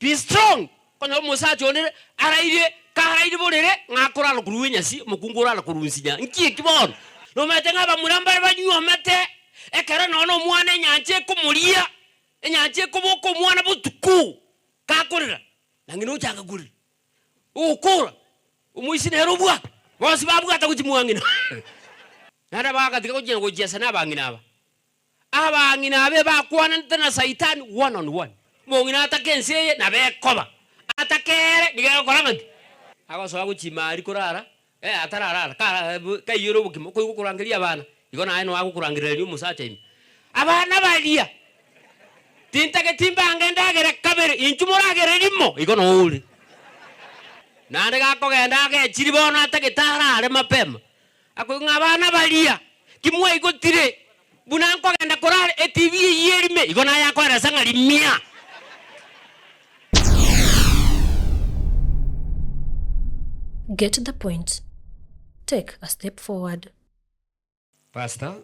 Be strong. Kono musa chonere araire karaire bolere ngakora lokurunya si mukungura lokurunsinya. Nki kibon. No metenga ba muramba banyu mate ekera nono mwana nyanje kumulia. Nyanje kuboko mwana butuku. Kakorera. Nangino changa guri. Ukora. Umuisi nerubwa. Bosi babu atakuchimwangina. Nada bakatika kujena kujesa nabangina aba. Abangina abe bakwana na Satan one on one. Mongina atakense na bekoba. Atakere digera korangi. Akoso akuchimari kurara. Atarara kayiro bukimo kurangiria abana. Igona aino akukurangiria umusacha imi. Abana balia. Tintake timbange ndagere kabere inchumuragere limo igona uli. Nande gako genda ke chiribona atakitara ale mapema. Ako ngabana balia. Kimwe igotire. Bunanko genda korale TV yerime igona yako arasanga limia. Get to the point. Take a step forward. Pastor,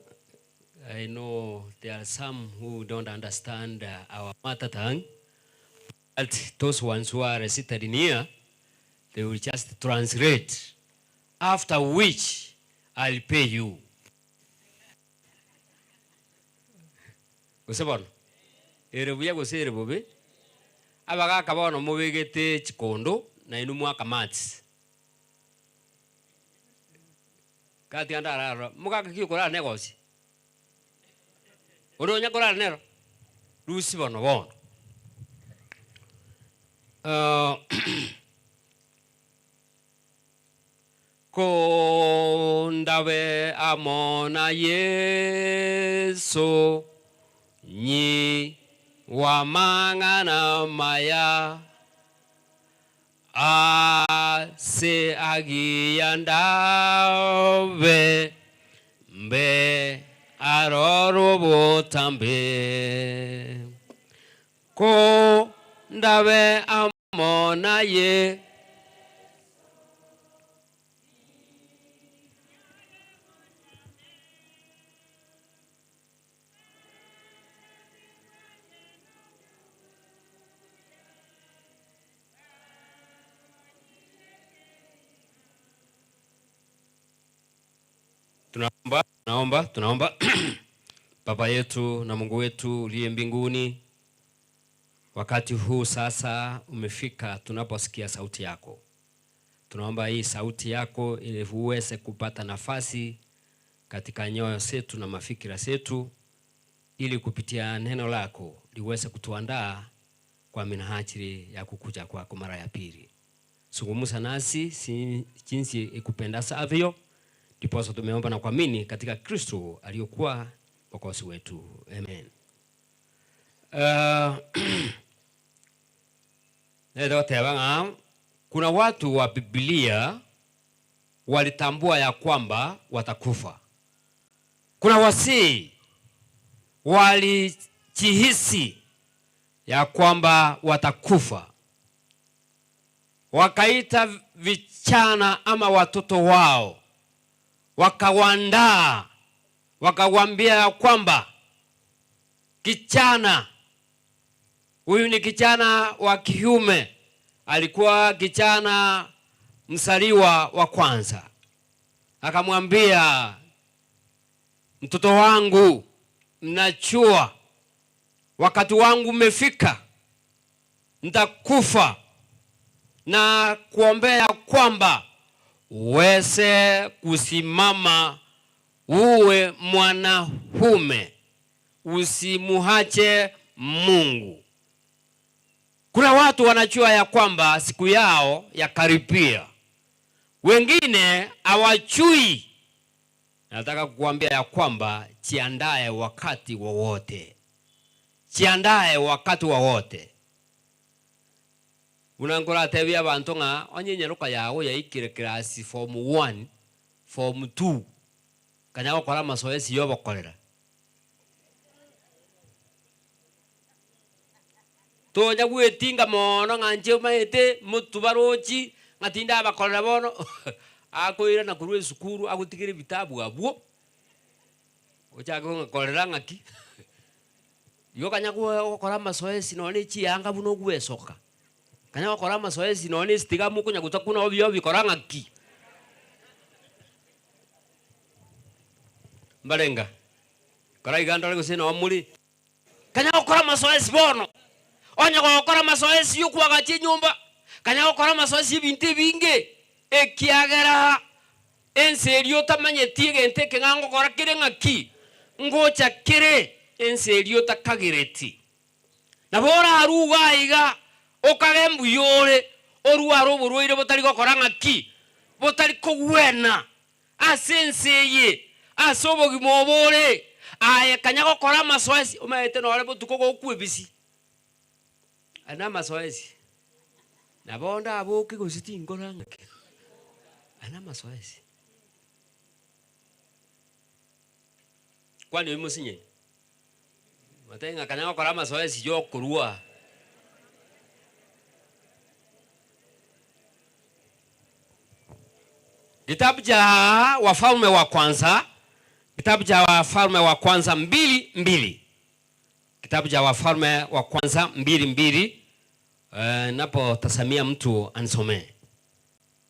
I know there are some who don't understand our mother tongue. But those ones who are seated in here, they will just translate. After which, I'll pay you. Usabon. Erebuya gose erebobe. Abaga kabono mubegete chikondo na inumwa kamati. Kati andara muka kiyo kora negosi. Odonya kora nero. Lusi bono bono. Kondawe amona Yesu Nyi wamangana maya Ase agiyandawe Mbe arorobo tambe Kondawe amona ye Tunaomba Baba yetu na Mungu wetu uliye mbinguni, wakati huu sasa umefika tunaposikia sauti yako. Tunaomba hii sauti yako ili uweze kupata nafasi katika nyoyo zetu na mafikira zetu, ili kupitia neno lako liweze kutuandaa kwa minajili ya kukuja kwako mara ya pili. Zungumza nasi jinsi ikupendavyo. Ndiposa tumeomba na kuamini katika Kristo aliyokuwa mwokozi wetu. Amen. Kuna watu wa Biblia walitambua ya kwamba watakufa. Kuna wasii walijihisi ya kwamba watakufa. Wakaita vijana ama watoto wao, wakawaandaa, wakawaambia kwamba kijana huyu ni kijana wa kiume, alikuwa kijana msaliwa wa kwanza. Akamwambia, mtoto wangu, mnajua wakati wangu umefika, nitakufa, na kuombea kwamba uweze kusimama, uwe mwanamume, usimuache Mungu. Kuna watu wanajua ya kwamba siku yao ya karibia. Wengine hawajui. Nataka kukuambia ya kwamba jiandae wakati wowote. Jiandae wakati wowote. Unangora tebia abantu nga onyenyeruka yawe yaikire class form 1, form 2. Kanya gukora masoesi yo bakorera. To nyagwetinga mono nganje maete mutubarochi ngatinda abakorera bono akoira na kurwe sukuru agutigire bitabu abwo. Ochago ngakorera ngaki. Yo kanya gukora masoesi none chiyanga buno gwesoka. Kanya okora masoesi none stiga mukunya gutakuna obyo bikoranga ki. Mbalenga. Kora igandole gusina omuli. Kanya okora masoesi bono. Onya okora masoesi yukwaga chinyumba. Kanya okora masoesi bintu binge. Ekiagera enserio tamanyetie gente kengango kora kirenga ki. Ngocha kire enserio takagireti. Nabora aruga iga okagembu yore oruaro buruire botari gokoranga ki. Botari kogwena. Asenseye. Asobo gimobore. Aye kanya gokora masoesi umaete nore botuko gokwebisi. Ana masoesi. Nabonda aboke gositi ngoranga ki. Ana masoesi. Kwani umusinye? Matenga kanya gokora masoesi yo kurua. Kitabu cha Wafalme wa kwanza. Kitabu cha Wafalme wa kwanza 2:2. Kitabu cha Wafalme wa kwanza 2:2. Napo tasamia mtu ansome.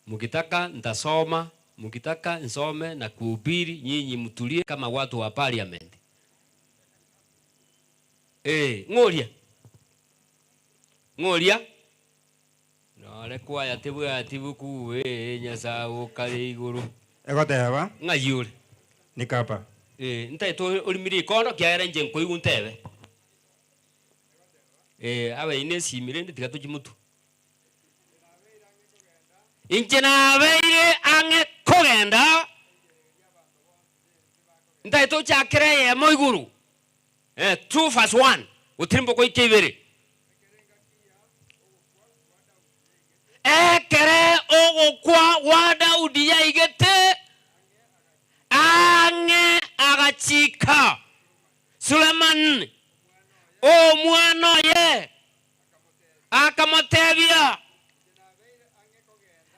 Mukitaka nitasoma, mukitaka nisome na kuhubiri, nyinyi mtulie kama watu wa parliament. Ngoria. Ngoria. No lekwa ya tibu kuwe nyasa ukali iguru. Egoteba Ngayure. Nikapa. Ntaito olimiri kono kiara nje nkoigu ntebe. Aba inesi mirende tikatuji mutu. Inje na beire ange kogenda. Ntaito chakere moiguru. 2:1 utimbo ko ikebere. Ekere ogokwa wa Daudi ya igete. Ange agachika Suleman omwana ye akamotebia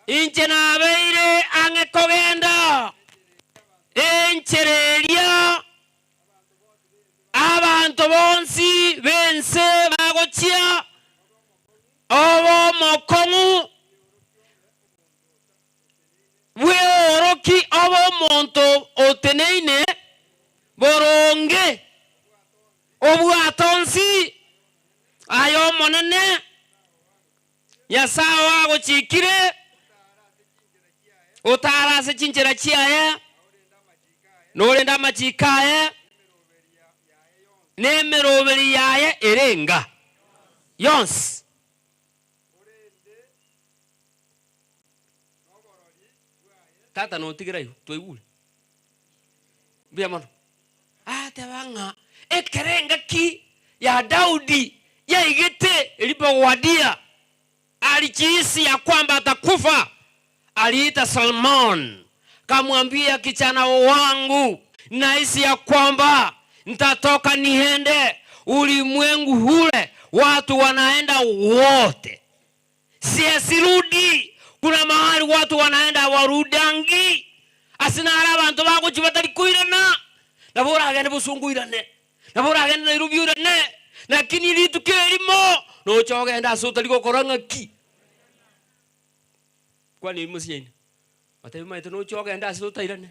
inche na beire ange kogenda enchereria abantu bonsi bense bagochia obo mokongu Oroki obo monto oteneine boronge obwatonsi ayo monene yasawa gochikire utara se chinchera chiaye norenda machikaye nemeroberi yaye erenga yons tata no tigirayo toibule bia mano tebanga ekerenga ki ya Daudi ya igete ilipowadia alichihisi ya kwamba atakufa. Aliita Salmon kamwambia kijana wangu nahisi ya kwamba nitatoka niende ulimwengu hule watu wanaenda wote siesirudi. Kuna mahali watu wanaenda warudangi. Asinara abantu bako chibatari kuirana. Nabora agende busunguirane. Nabora agende nairubiurane. Lakini litu kelimo no chogenda sotali gokoranga ki. Kwani musinyine? Atabi maite no chogenda sotairane.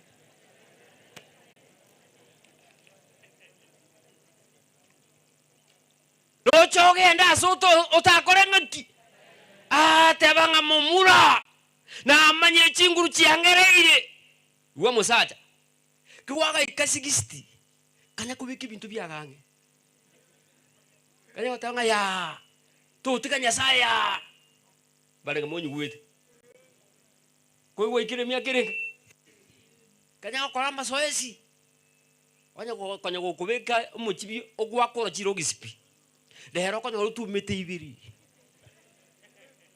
No chogenda soto otakoranga ki. Tebanga momura na amanye chinguru chiangereire uwa musacha kiwaga ikasigisti kanya kubiki bintu byagange kanya otanga ya tutikanya saya barega monyu wete koiwe ikire myakire kanya okora masoesi kanya gokubeka umuchibi ogwakora chirogisipi lero kanya rutumete ibiri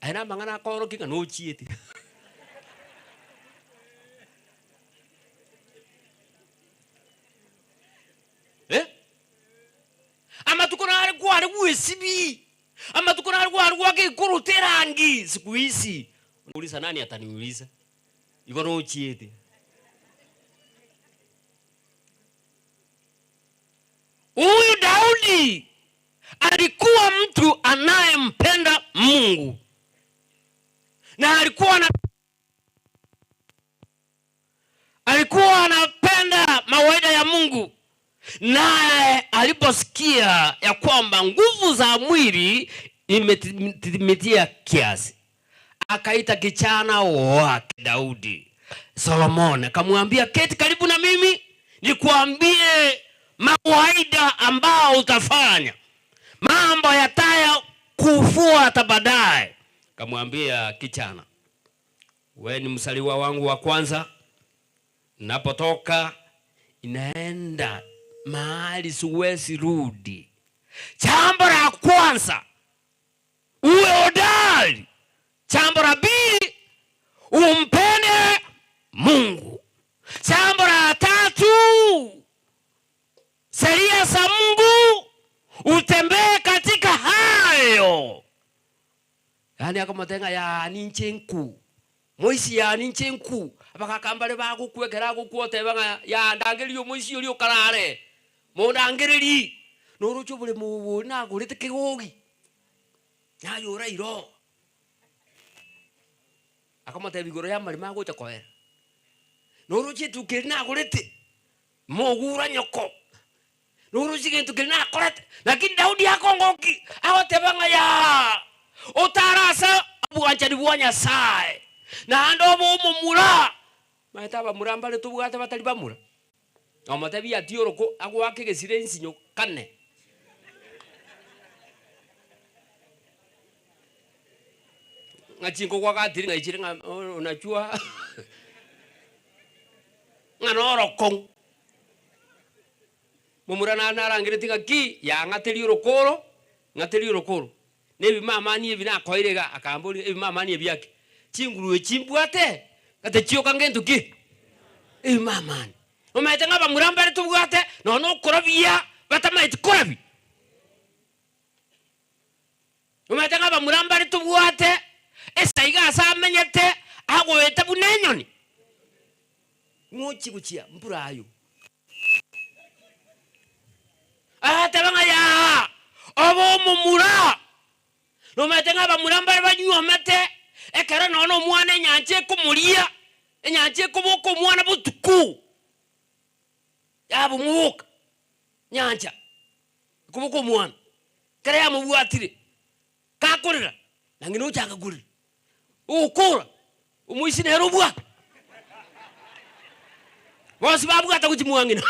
aina mangana koro kinga no chiete amatukona ari kwari wesibi amatukona ari kwari kwake kuruterangi siku hizi uliza nani ataniuliza iko no chiete huyu Daudi alikuwa mtu anayempenda Mungu. na alikuwa anapenda mawaida ya Mungu. Naye aliposikia ya kwamba nguvu za mwili imetimia kiasi, akaita kijana wake Daudi Solomon, akamwambia, keti karibu na mimi nikuambie mawaida ambao utafanya, mambo yataya kufuata baadaye. Akamwambia kijana, wewe ni msaliwa wangu wa kwanza, napotoka inaenda mahali siwezi rudi. Jambo la kwanza, uwe hodari. Jambo la pili, umpende Mungu. Jambo la tatu, sheria za Mungu utembee katika hayo. Yani akamutenga ya ninjenku. Moisi ya ninjenku. Abakakambale bagukwekera gukuote banga ya ndangeri moisi uri ukarare. Mo ndangeri. Norucho bule mu na gurite kigogi. Ya yura iro. Akamutenga bigoro ya mali mago chakoera. Noruchi tukirina gurite. Mo gura nyoko. Noruchi gentu kirina korete. Lakini Daudi akongoki. Awote banga ya utarasa abuancha dibuanya sai. Na ando mumura. Maitaba murambale tubugate batali bamura. Omotebi atioroko agwake gesire nsinyo kane. Ngachingo kwa gatiri ngaichire unachua. Nganoroko. Mumura na narangire tingaki ya ngateri urokoro, ngateri urokoro. Nebi mama ni ebina koirega akamboli ebi mama ni ebyake. Chinguru chimbwate kate chioka ngento ki. Ebi mama. Omaite ngaba murambare tubwate no korabia batamaite korabi. Omaite ngaba murambare tubwate esaiga asamenyete agwete bunenyoni. Ngochi guchia mpurayo. Tabanga ya obo mumura. No metenga ba murambare banyuwa mate ekera nono mwana nyanche kumulia nyanche kuboko mwana butuku ya bumuka nyancha kuboko mwana kare ya mubwatire kakurira nangino changa guri ukura umuisi nero bwa bosi babu gata kuchimwangina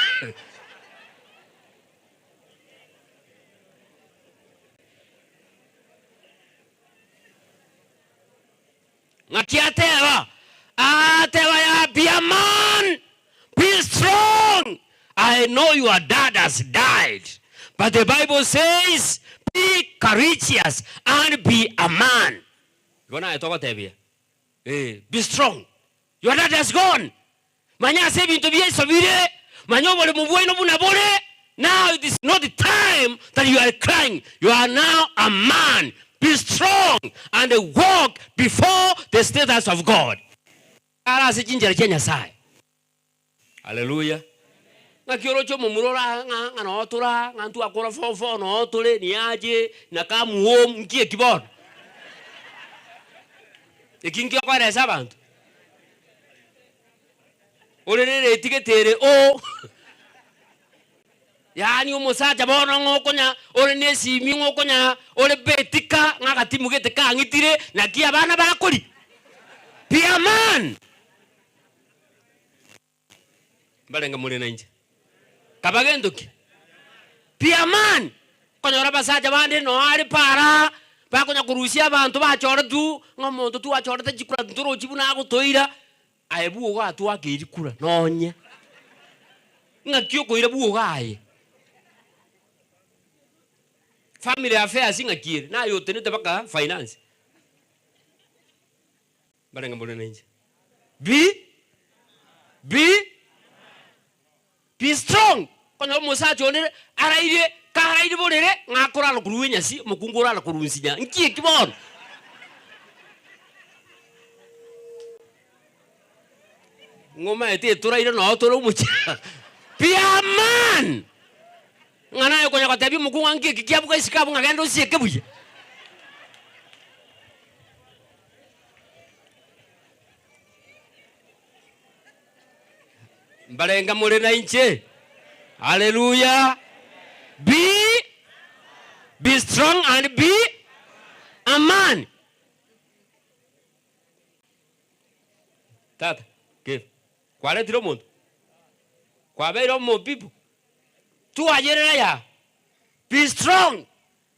Ngakiateva, ateva ya be a man, be strong. I know your dad has died, but the Bible says, be courageous and be a man. Gona etoka tebia. Be strong. Your dad has gone. Manya se bintu bie sobire, manyo bole mubwe no bunabole. Now it is not the time that you are crying. You are now a man. Be strong and walk before the status of God. Ara se jinjera Kenya sai. Hallelujah. Ngakioro chomo murora ngano otura ngantu akora fofo no otule ni aje na kamu home nkie kibon. Ekinki akora sabantu. Olere etiketere o yani umusacha bono ngokonya ole nesimi ngokonya ole betika ngakati mugete ka ngitire na kia bana bakoli. Be a man. Balenga mule nanje. Kabagendo ki. Be a man. Konyora basacha bande no ali para bakonya kurusia abantu bachora tu ngomonto tu achora tajikura ntoro chibuna agotoira ayebu go atu akirikura nonya. Ngakio koira buo gaye. Family affairs ingakire na yote nite baka finance. Balenga mbona nje. Be strong. Kono musa chone araire karaire bolere ngakora lokuru nyasi mukungura lokuru nsinya. Nkie kibon. Ngoma ete turaire no toro mucha. Be a man. Ngana yo konya katabi mukunga nkie kikiabuka isikabu ngagendo sieke buye. Mbalenga mule na inche. Hallelujah. Be strong and be a man. Tata, give. Kwale tiro muntu. Kwa beiro mo people. Tu ajerera ya. Be strong.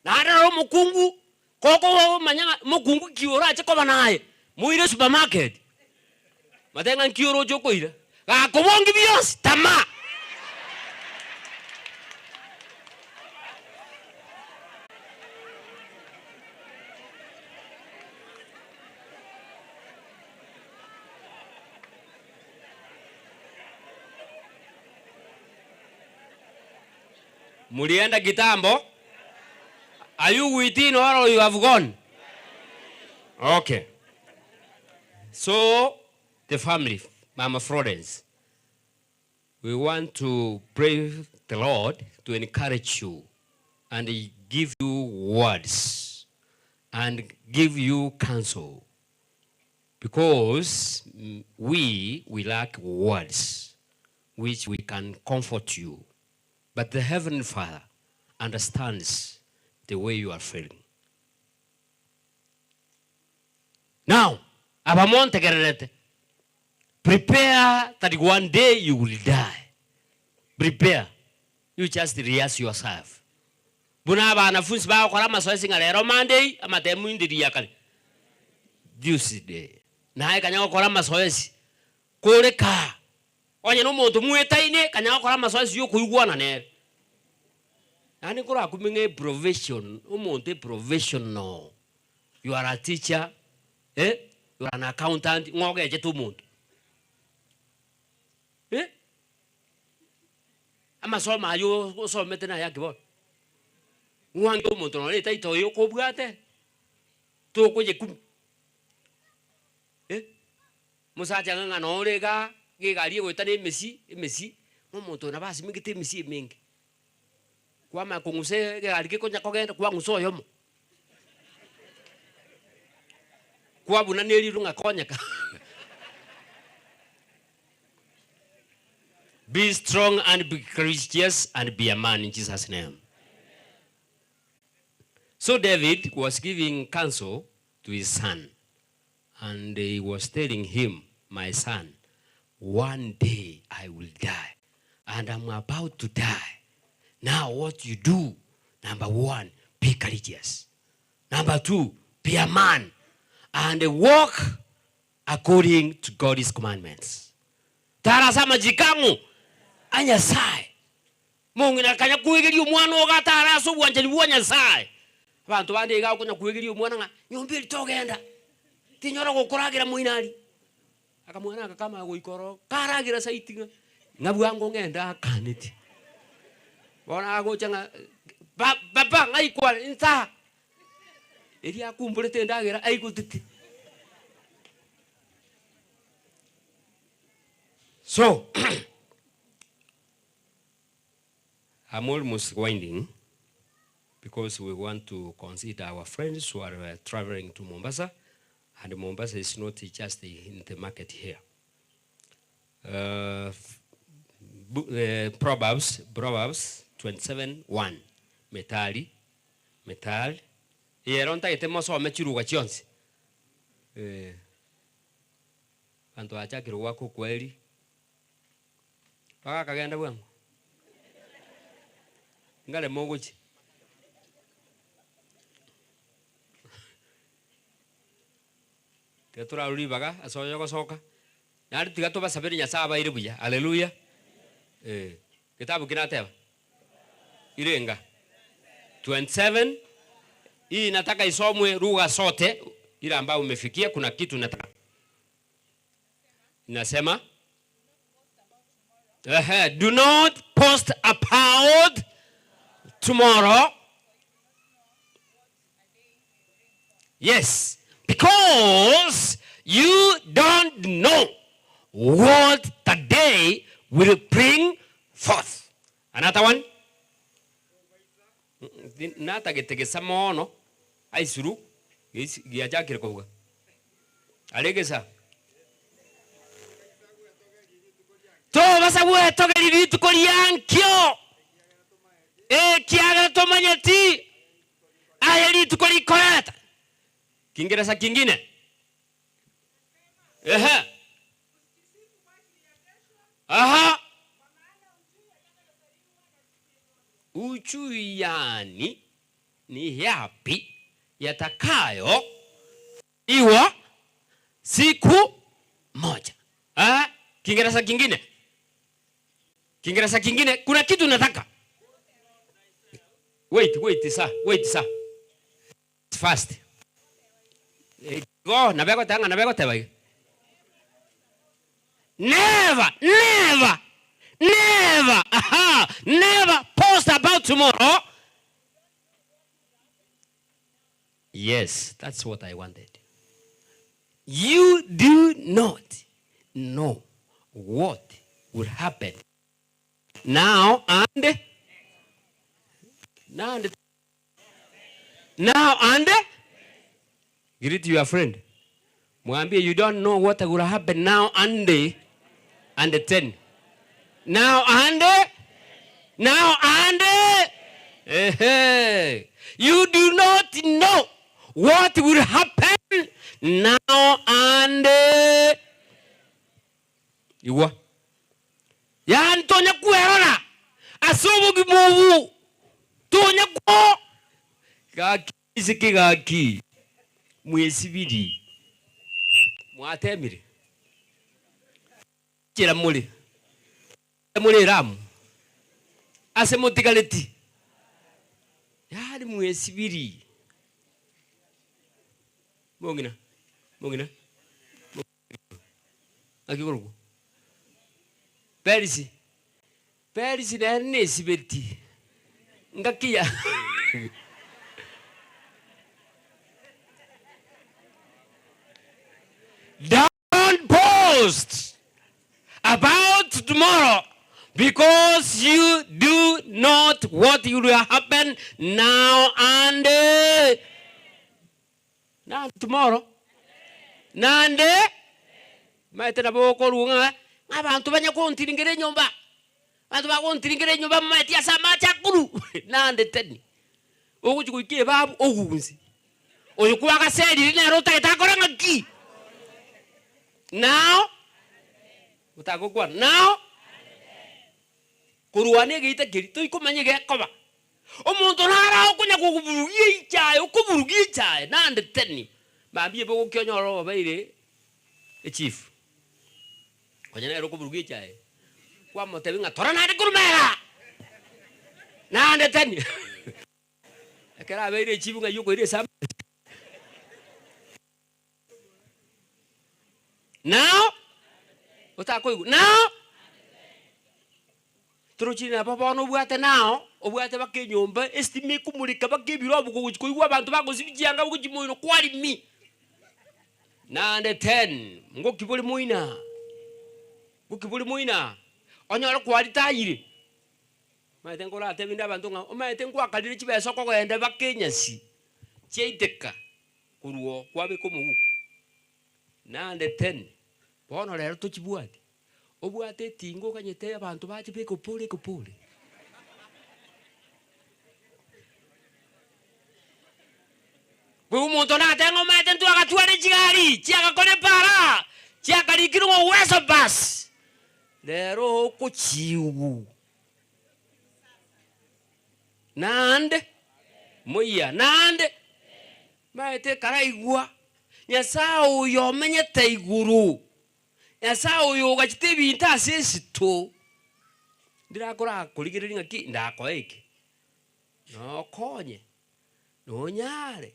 Na hata mukungu. Koko manyanga mukungu kiora che koba naye. Muire supermarket. Matenga kioro joko ira. Ga kobongi bios tama. Mulienda kitambo? Are you within or you have gone? Okay. So, the family, Mama Florence, we want to pray the Lord to encourage you and give you words and give you counsel. Because we lack words which we can comfort you. But the Heavenly Father understands the way you are feeling. Now, prepare that one day you will die. Prepare. You just rehearse yourself. Bunaba anafunzi bao kwa mazoezi ngalero Monday ama temu ndiri yakali. Tuesday. Na hai kanyako kwa mazoezi. Kule ka. Onye no muntu mwetaine kanyako kwa mazoezi yo kuigwana ne. Nani kura kuminge profession, umuntu professional. You are a teacher, you are an accountant, ngoge je tu muntu. Ama soma yo so metena yake bo. Ngwango muntu no leta ito yo kobwate. To ko je kum. Musa janga no rega, ge gari go tane Messi, muntu na basi mingite Messi mingi. Kwa makunguse ge gari ko nyako genda kwa nguso yomo. Kwa buna neri runga konyaka. Be strong and be courageous and be a man in Jesus' name. So David was giving counsel to his son. And he was telling him, my son, one day I will die. And I'm about to die. Now what you do, number one, be courageous. Number two, be a man. And walk according to God's commandments. Tarasama jikamu. Anya sai. Mungu na kanya kuigiri umwana ogatara so bwanje libuanya sai. Abantu bande ga kunya kuigiri umwana nga nyombiri togenda. Tinyora gukuragira muinari. Akamwana akakama goikoro karagira saitinga. Ngabwango ngenda kaniti. Bona agochanga baba ngai kwa inta. Eri akumbule tendagira aigutiti. So I'm almost winding because we want to consider our friends who are traveling to Mombasa, and Mombasa is not just in the market here. Proverbs 27:1. Metal. Yeronta itemoso mechiruga chionsi. Anto acha kiruga ko kweli. Paka kagenda bwangu. Ngale mongochi. Tetura ulibaga asoyo ko soka. Nari tiga to basabiri nya saba ire buya. Hallelujah. Kitabu kinateba. Irenga. 27. Hii nataka isomwe lugha sote ile ambayo umefikia. Kuna kitu nataka. Inasema do not post about tomorrow. Yes, because you don't know what the day will bring forth. Another one. Nata getegesa mono aisuru giajakire koga. Alegesa. to basa we to gari bitu ko yankyo kiaga to manyati ayali tu ko likoleta Kiingereza kingine aha uchui yani ni yapi yatakayo iwa siku moja. Kiingereza kingine kuna kitu nataka. Wait sir. Fast. Go, nabeko teba. Never post about tomorrow. Yes, that's what I wanted. You do not know what will happen now and greet your friend. Mwambie you don't know what will happen now and 10. Now and you do not know what will happen now and Iwa. Ya Antonia kuerona. Asubu gimuvu. Tonya ko. Gaki isiki gaki. Mwesibiri. Mwatemire. Kira muli. Muli ramu. Ase motigaleti. Yari mwesibiri. Mongina. Akikorugo. Perisi na nesi berti. Ngakia. Don't post about tomorrow because you do not what will happen now and tomorrow. Nande maitena boko runga abantu banya kontiringere nyomba. Abantu bakontiringere nyomba maitia sama chakuru. Nande teni. Okuchikuikie babu ogunzi. Oyikuwa kaseri ne rota itakora ngaki. Now utakokwa now kuruane gita kirito ikomanye gekoba. Omuntu nara okunya kuburugie ichaye nande teni. Mambie boko kyonyoro baire chief. Konyana ero kuburugie ichaye. Kwa motebi ngatora nande kurumera. Nande teni. Akara baire chief ngayuko ire sam. Now Trochini na papa no buate now obuate bakenyomba estime kumulika bakebiro buko kuigwa abantu bagosibijanga bukujimoino kwali mi nande 10 ngo kibuli muina onyora kwali tayire maite ngora atebinda abantu nga omaite ngwakalire chibeso ko gende bakenyasi cheiteka kuruo kwabe komugu nande 10 bono lero tuchibuate obuate tingo kanyete abantu bachi be kopole bumuntu na tengo mate ntu akatware chigari chiaka kone para chiaka likiro uwezo bas lero kuchiu nande moya nande mate karaigwa Nyasao yo menyete iguru. Nyasao yo gachite binta asesito. Ndirakora kuligirira ngaki ndako eke. No konye. No nyare.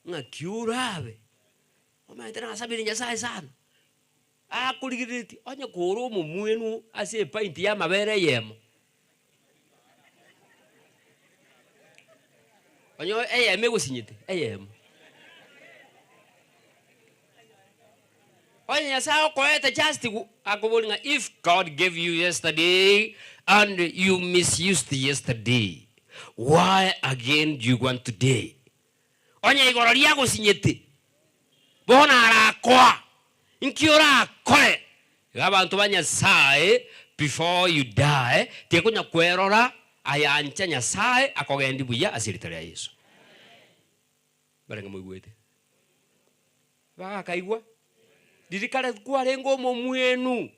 Ngakiurabe. Omaitera ngasabiri Nyasaye sana. Kuligiriti onye koro mumwenu ase paint ya mabere yemo. Onye eyeme gosinyite eyemo. If God gave you yesterday and you misused yesterday, why again do you want today? Onye igororia gosinyete. Bona arakwa. Inkiora kore. Abantu banyasaye before you die tekunya kwerora ayancha Nyasaye akogendi buya asiritari ya Yesu. Barenga mwigwete bakaigwa dirikale kwarengo momwenu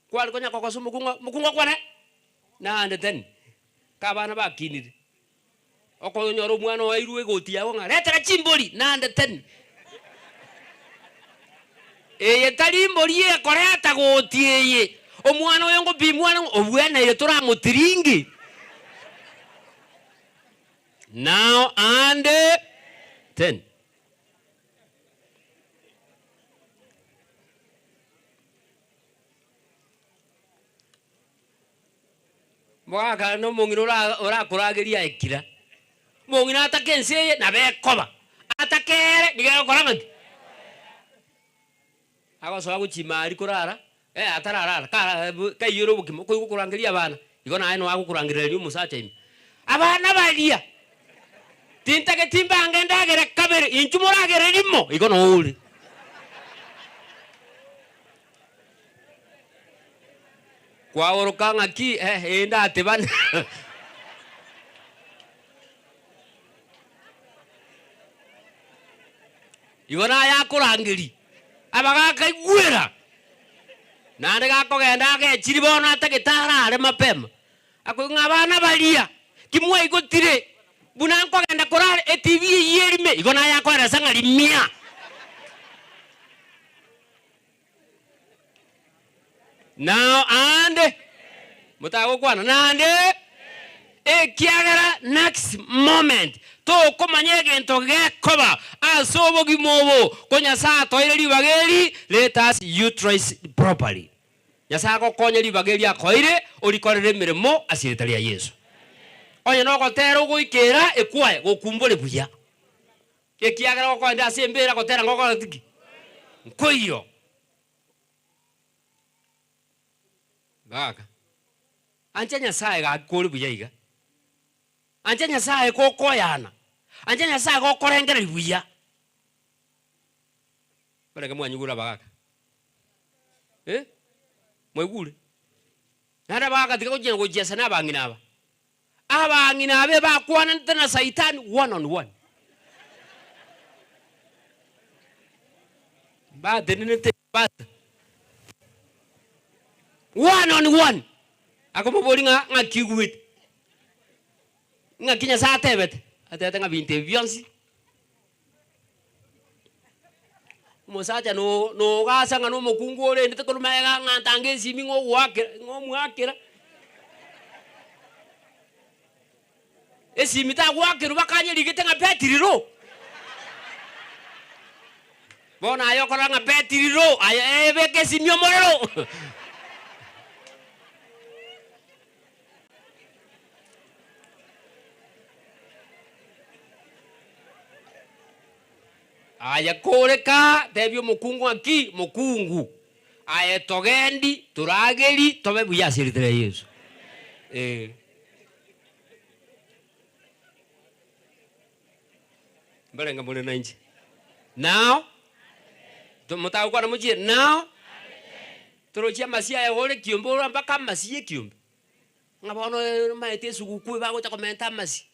kwali konya kokoso mukunga kwane na ndeten kabana bakinire okonyoro mwana wa irwe gotia wonga letera chimboli na ndeten tali mboli ye koreta gotie omwana oyongo bimwana obwana ile turamutiringi now and 10. Mwaka no mungiro ora kurageria ekira. Mungina atakense na bekoba. Atakere nigero koranga. Ago so aguchimari kurara. Atarara kayiro bukimo ko kurangeria bana. Igona aino agukurangeria umusacha imi. Abana balia. Tinta ke timba angenda gere kabere inchumura gere limo igona uli. Kwa orokanga ki enda atebana igona ya kurangiri abaga kaigwera nande gakogenda agechiri bona atakitara are mapema akwinga bana balia kimwe igotire buna nkogenda kurare TV yerime igona ya kwera sanga limia now and mutago kwana nande kiagara next moment to komanye gento gekoba asobo gimobo konya sa toire libageri let us utilize properly yasa ko konya libageri akoire olikorere mirimo asiritari ya Yesu onye no gotero guikira ekwae gokumbole buya kiagara ko nda sembera gotera ngoko tiki nkoyo baka anja Nyasaye ga kuri buya iga anja Nyasaye ko koyana anja Nyasaye ko korengera buya barega mwanyugura baka mwegule nara baka tika kujena kujesa na bangina aba abangina abe bakwana na Satan one on one ba denete ba one on one akomo bolinga ngakiguit ngakinya sa tebet atete ngabinte vionsi mosacha no gasa ngano mokungore ndete kolumega ngantange simi ngo mwakira esimi ta gwakira bakanye ligete ngapetiriro bona ayo koranga petiriro ayo ebeke simyo morero aya koreka tebyo mukungu aki mukungu aya togendi turageri tobe buya siritire Yesu balenga mole nanji now mutago kwa mujie now turochia masia ya hole kiombo mpaka masie kiombo ngabono maete suguku bago cha komenta masi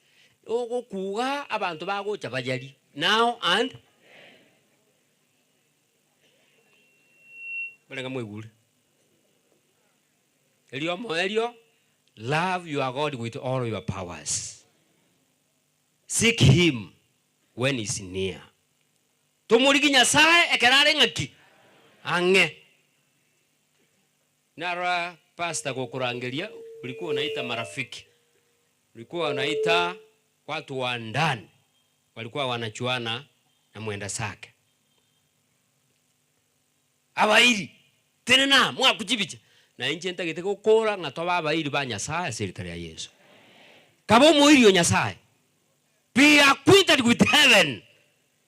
ogo kuga abantu bago cha bajali now and balenga mwegule elio love your God with all your powers, seek him when he's near. Tumurigi Nyasaye ekerare ngaki ange nara pasta kukurangelia ulikuwa unaita marafiki, ulikuwa unaita watu wa ndani walikuwa wanachuana na mwenda sake abairi tenena mwa kujibicha na inje ntagete gukora ngatoba abairi ba Nyasaye siritari ya Yesu kabo muirio Nyasaye be acquainted with heaven,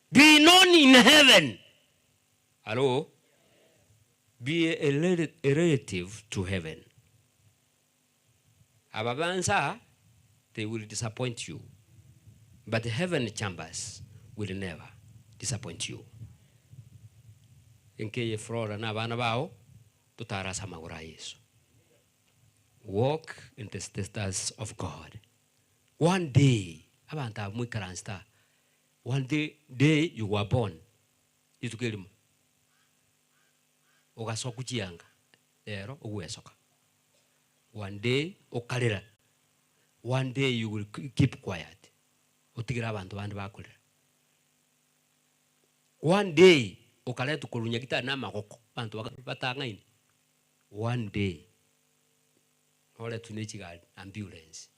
be known in heaven. Hello? Be a relative to heaven. Ababansa, they will disappoint you. But the heaven chambers will never disappoint you. Inke ye flora na bana bao, tutara samagura Yesu. walk in the status of God. One day, abantu amwikaransta. One day you were born. Itukelimu. Ugasoka kuchianga. Lero uwesoka. One day ukalira. One day you will keep quiet. Utigira abantu bandi bakulira. One day ukaleta kulunya kita na makoko. Bantu batangaini. One day ole tunechiga ambulance.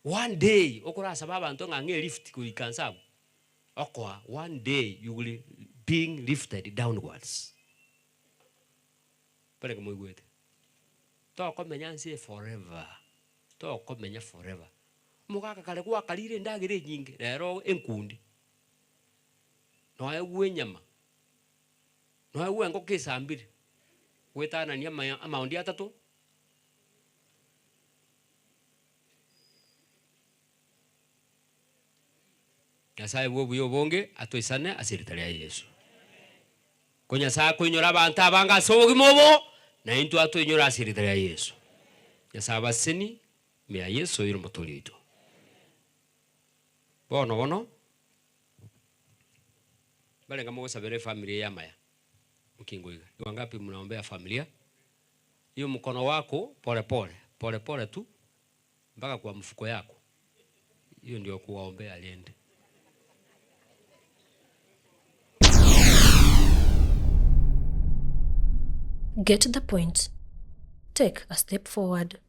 One day okurasa babantu ngange lift kuikansa. Okwa one day you will being lifted downwards. Pare kama igwete. To komenya nse forever. To komenya forever. Mugaka kale kwa kalire ndagire nyingi rero enkundi. No ewe nyama. No ewe ngo kesambiri. Wetana ni amaundi atatu. Nyasaye bwo buyo bonge atoisane asiritali ya Yesu. Konya saa kuinyora abantu abanga sobogi mobo na into atoinyora asiritali ya Yesu. Nyasaye baseni me ya Yesu yiro motolito. Bono. Bale ngamo gusabere familia ya maya. Mkingoiga. Ni wangapi mnaombea familia? Hiyo mkono wako pole tu mpaka kwa mfuko yako. Hiyo ndio kuwaombea aliende. Get the point. Take a step forward.